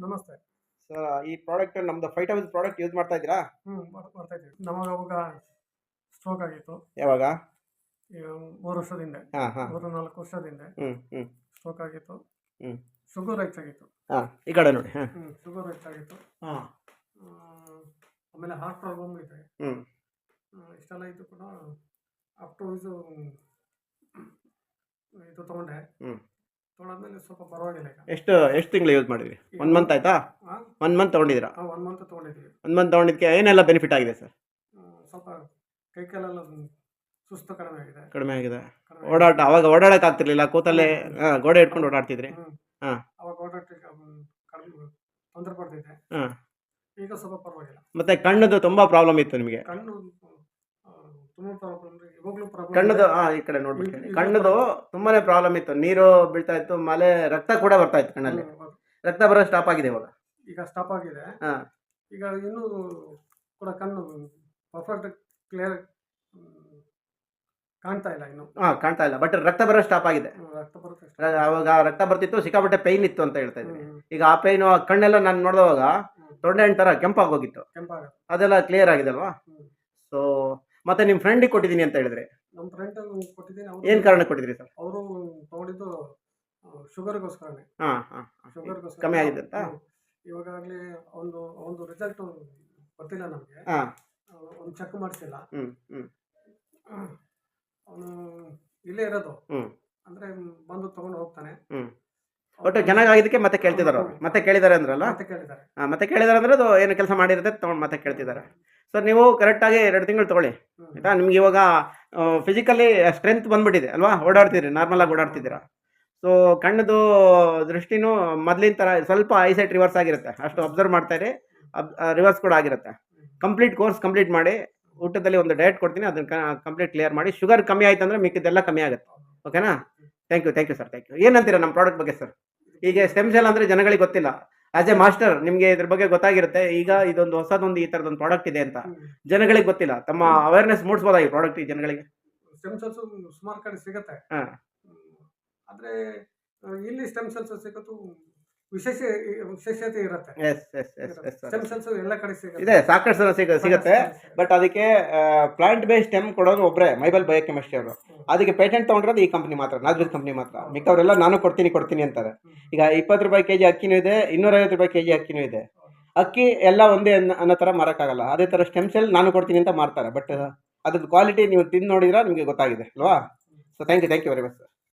ನಮಸ್ತೆ. ಸರ್, ಈ ಪ್ರಾಡಕ್ಟ್ ನಮ್ದು ಫೈಟಾವಿಸ್ ಪ್ರಾಡಕ್ಟ್ ಯೂಸ್ ಮಾಡ್ತಾ ಇದ್ದೀರಾ? ಮಾಡ್ತಾ ಇದ್ದೀವಿ. ನಮಗೆ ಅವಾಗ ಸ್ಟ್ರೋಕ್ ಆಗಿತ್ತು. ಯಾವಾಗ? ಈಗ 3 ವರ್ಷದ ಹಿಂದೆ, ಹಾಂ ಹಾಂ 3-4 ವರ್ಷದ ಹಿಂದೆ ಸ್ಟ್ರೋಕ್ ಆಗಿತ್ತು. ಶುಗರ್ ಹೆಚ್ಚಾಗಿತ್ತು. ಈ ಕಡೆ ನೋಡಿ. ಶುಗರ್ ಹೆಚ್ಚಾಗಿತ್ತು. ಆಮೇಲೆ ಹಾರ್ಟ್ ಪ್ರಾಬ್ಲಮ್ ಇದೆ. ಇಷ್ಟೆಲ್ಲ ಇದ್ದು ಕೂಡ ಅಪ್ ಟು ಇದು ತೊಗೊಂಡೆ. ತೊಗೊಂಡಾದ್ಮೇಲೆ ಸ್ವಲ್ಪ ಪರವಾಗಿಲ್ಲ. ಎಷ್ಟು ತಿಂಗಳು ಯೂಸ್ ಮಾಡಿದ್ರಿ? 1 ಮಂತ್ ಆಯ್ತಾ? 1 ಮಂತ್ ತೊಗೊಂಡಿದ್ದೀರಾ? 1 ಮಂತ್ ತೊಗೊಂಡಿದ್ದೀವಿ. 1 ಮಂತ್ ತೊಗೊಂಡಿದ್ದಕ್ಕೆ ಏನೆಲ್ಲ ಬೆನಿಫಿಟ್ ಆಗಿದೆ ಸರ್? ಸ್ವಲ್ಪ ಕೈ ಕಾಲೆಲ್ಲ ಸುಸ್ತು ಕಡಿಮೆ ಆಗಿದೆ. ಕಡಿಮೆ ಆಗಿದೆ. ಅವಾಗ ಓಡಾಡಕ್ಕೆ ಆಗ್ತಿರ್ಲಿಲ್ಲ, ಕೂತಲ್ಲೇ ಗೋಡೆ ಇಟ್ಕೊಂಡು ಓಡಾಡ್ತಿದ್ರಿ? ಅವಾಗ ಓಡಾಟಕ್ಕೆ ಕಡಿಮೆ ತೊಂದರೆ ಪಡ್ತಿದ್ದೆ. ಈಗ ಸ್ವಲ್ಪ ಪರವಾಗಿಲ್ಲ. ಮತ್ತೆ ಕಣ್ಣದು ತುಂಬಾ ಪ್ರಾಬ್ಲಮ್ ಇತ್ತು ನಿಮಗೆ? ಕಣ್ಣು ತುಂಬಾ ಪ್ರಾಬ್ಲಮ್. ಇವಾಗಲೂ ಪ್ರಾಬ್ಲಮ್. ಕಣ್ಣದು ಈ ಕಡೆ ನೋಡ್ಬಿಟ್ಟು, ಕಣ್ಣದು ತುಂಬಾನೇ ಪ್ರಾಬ್ಲಮ್ ಇತ್ತು. ನೀರು ಬೀಳ್ತಾ ಇತ್ತು, ಮಳೆ, ರಕ್ತ ಕೂಡ ಬರ್ತಾ ಇತ್ತು ಕಣ್ಣಲ್ಲಿ. ರಕ್ತ ಬರೋ ಸ್ಟಾಪ್ ಆಗಿದೆ ಇವಾಗ? ಈಗ ಸ್ಟಾಪ್ ಆಗಿದೆ. ಈಗ ಇನ್ನೂ ಕೂಡ ಕಣ್ಣು ಪರ್ಫೆಕ್ಟ್ ಕ್ಲಿಯರ್ ಕಾಣ್ತಾ ಇಲ್ಲ ಇನ್ನು. ಕಾಣ್ತಾ ಇಲ್ಲ, ಬಟ್ ರಕ್ತ ಬರೋ ಸ್ಟಾಪ್ ಆಗಿದೆ. ರಕ್ತ ಬರುತ್ತೆ. ಅವಾಗ ರಕ್ತ ಬರ್ತಿತ್ತು, ಸಿಕ್ಕಾಪಟ್ಟೆ ಪೈನ್ ಇತ್ತು ಅಂತ ಹೇಳ್ತಾ ಇದ್ರಿ. ಈಗ ಆ ಪೈನು ಕಣ್ಣೆಲ್ಲ ನಾನು ನೋಡಿದವಾಗ ತೊಂಡೆ ಹಣ್ಣು ಥರ ಕೆಂಪಾಗೋಗಿತ್ತು, ಅದೆಲ್ಲ ಕ್ಲಿಯರ್ ಆಗಿದೆ ಅಲ್ವಾ? ಸೊ ಮತ್ತೆ ನಿಮ್ಮ ಫ್ರೆಂಡಿಗೆ ಕೊಟ್ಟಿದ್ದೀನಿ ಅಂತ ಹೇಳಿದ್ರೆ? ನಮ್ಮ ಫ್ರೆಂಡ್ ಕೊಟ್ಟಿದ್ದೀನಿ. ಏನು ಕಾರಣಕ್ಕೆ ಕೊಟ್ಟಿದ್ರಿ ಸರ್? ಅವರು ತಗೊಂಡಿದ್ದು ಶುಗರ್ಗೋಸ್ಕರನೇ. ಶುಗರ್ಗೋಸ್ಕರ ಕಮ್ಮಿ ಆಗಿದೆ ಅಂತ? ಇವಾಗಲೇ ಒಂದು ರಿಸಲ್ಟ್ ಗೊತ್ತಿಲ್ಲ ನಮಗೆ. ಒಂದು ಚೆಕ್ ಮಾಡಿಸಿಲ್ಲ. ಅವನು ಇಲ್ಲೇ ಇರೋದು, ಅಂದ್ರೆ ಬಂದು ತಗೊಂಡು ಹೋಗ್ತಾನೆ. ಒಟ್ಟು ಚೆನ್ನಾಗಿದ್ದಕ್ಕೆ ಮತ್ತೆ ಕೇಳ್ತಿದಾರೆ ಅವ್ರು? ಮತ್ತೆ ಕೇಳಿದ್ದಾರೆ ಅಂದ್ರಲ್ಲ? ಮತ್ತೆ ಕೇಳಿದಾರೆ ಅಂದ್ರೆ ಅದು ಏನು ಕೆಲಸ ಮಾಡಿರುತ್ತೆ ತೊಗೊಂಡು ಮತ್ತೆ ಕೇಳ್ತಿದ್ದಾರೆ. ಸರ್, ನೀವು ಕರೆಕ್ಟಾಗಿ 2 ತಿಂಗಳು ತೊಗೊಳ್ಳಿ ಆಯಿತಾ? ನಿಮ್ಗೆ ಇವಾಗ ಫಿಸಿಕಲಿ ಸ್ಟ್ರೆಂತ್ ಬಂದ್ಬಿಟ್ಟಿದೆ ಅಲ್ವಾ? ಓಡಾಡ್ತಿದ್ರಿ, ನಾರ್ಮಲಾಗಿ ಓಡಾಡ್ತಿದ್ದೀರಾ. ಸೊ ಕಣ್ಣದು ದೃಷ್ಟಿನೂ ಮೊದಲಿನ ಥರ ಸ್ವಲ್ಪ ಐಸೈಟ್ ರಿವರ್ಸ್ ಆಗಿರುತ್ತೆ, ಅಷ್ಟು ಅಬ್ಸರ್ವ್ ಮಾಡ್ತಾಯಿರಿ. ರಿವರ್ಸ್ ಕೂಡ ಆಗಿರುತ್ತೆ. ಕೋರ್ಸ್ ಕಂಪ್ಲೀಟ್ ಮಾಡಿ, ಊಟದಲ್ಲಿ ಒಂದು ಡಯಟ್ ಕೊಡ್ತೀನಿ, ಅದನ್ನು ಕಂಪ್ಲೀಟ್ ಕ್ಲಿಯರ್ ಮಾಡಿ. ಶುಗರ್ ಕಮ್ಮಿ ಆಯ್ತು ಅಂದರೆ ಮಿಕ್ಕಿದ್ದೆಲ್ಲ ಕಮ್ಮಿ ಆಗುತ್ತೆ. ಓಕೆನಾ? Thank you sir. Thank you. ಏನಂತೀರಾ ನಮ್ಮ ಪ್ರಾಡಕ್ಟ್ ಬಗ್ಗೆ ಸರ್? ಈಗ ಸ್ಟೆಮ್ ಸೆಲ್ ಅಂದರೆ ಜನಗಳಿಗೆ ಗೊತ್ತಿಲ್ಲ. ಆಸ್ ಎ ಮಾಸ್ಟರ್ ನಿಮಗೆ ಇದ್ರ ಬಗ್ಗೆ ಗೊತ್ತಾಗಿರುತ್ತೆ. ಈಗ ಇದೊಂದು ಹೊಸದೊಂದು ಈ ಥರದೊಂದು ಪ್ರಾಡಕ್ಟ್ ಇದೆ ಅಂತ ಜನಗಳಿಗೆ ಗೊತ್ತಿಲ್ಲ. ತಮ್ಮ ಅವೇರ್ನೆಸ್ ಮೂಡಿಸ್ಬೋದಾ ಈ ಪ್ರಾಡಕ್ಟ್ ಈ ಜನಗಳಿಗೆ? ಸ್ಟೆಮ್ ಸೆಲ್ಸ್ ಸುಮಾರು ಕಡೆ ಸಿಗುತ್ತೆ, ಆದರೆ ಇಲ್ಲಿ ಸ್ಟೆಮ್ ಸೆಲ್ಸ್ ಸಿಗೋದು ವಿಶೇಷತೆ ಇರುತ್ತೆ. ಸ್ಟೆಮ್ ಸೆಲ್ಸ್ ಎಲ್ಲ ಕಡೆ ಇದೆ, ಸಾಕಷ್ಟು ಸಿಗುತ್ತೆ. ಬಟ್ ಅದಕ್ಕೆ ಪ್ಲಾಂಟ್ ಬೇಸ್ಡ್ ಸ್ಟೆಮ್ ಕೊಡೋದು ಒಬ್ಬರೇ, ಮೈಬಲ್ ಬಯೋಕೆಮಿಸ್ಟ್ರಿ ಅವರು. ಅದಕ್ಕೆ ಪೇಟೆಂಟ್ ತೊಗೊಂಡಿರೋದು ಈ ಕಂಪ್ನಿ ಮಾತ್ರ, ನಾಜ್ಬಿಲ್ ಕಂಪ್ನಿ ಮಾತ್ರ. ಮಿಕ್ಕವರೆಲ್ಲ ನಾನು ಕೊಡ್ತೀನಿ ಅಂತಾರೆ. ಈಗ 20 ರೂಪಾಯಿ kg ಅಕ್ಕಿನೂ ಇದೆ, 250 ರೂಪಾಯಿ kg ಅಕ್ಕಿನೂ ಇದೆ. ಅಕ್ಕಿ ಎಲ್ಲ ಒಂದೇ ಅನ್ನೋ ಥರ ಮಾರೋಕ್ಕಾಗಲ್ಲ. ಅದೇ ಥರ ಸ್ಟೆಮ್ ಸೆಲ್ ನಾನು ಕೊಡ್ತೀನಿ ಅಂತ ಮಾರ್ತಾರೆ. ಬಟ್ ಅದ್ರದ್ದು ಕ್ವಾಲಿಟಿ ನೀವು ತಿಂದು ನೋಡಿದ್ರೆ ನಿಮಗೆ ಗೊತ್ತಾಗಿದೆ ಅಲ್ವಾ? So thank you very much sir.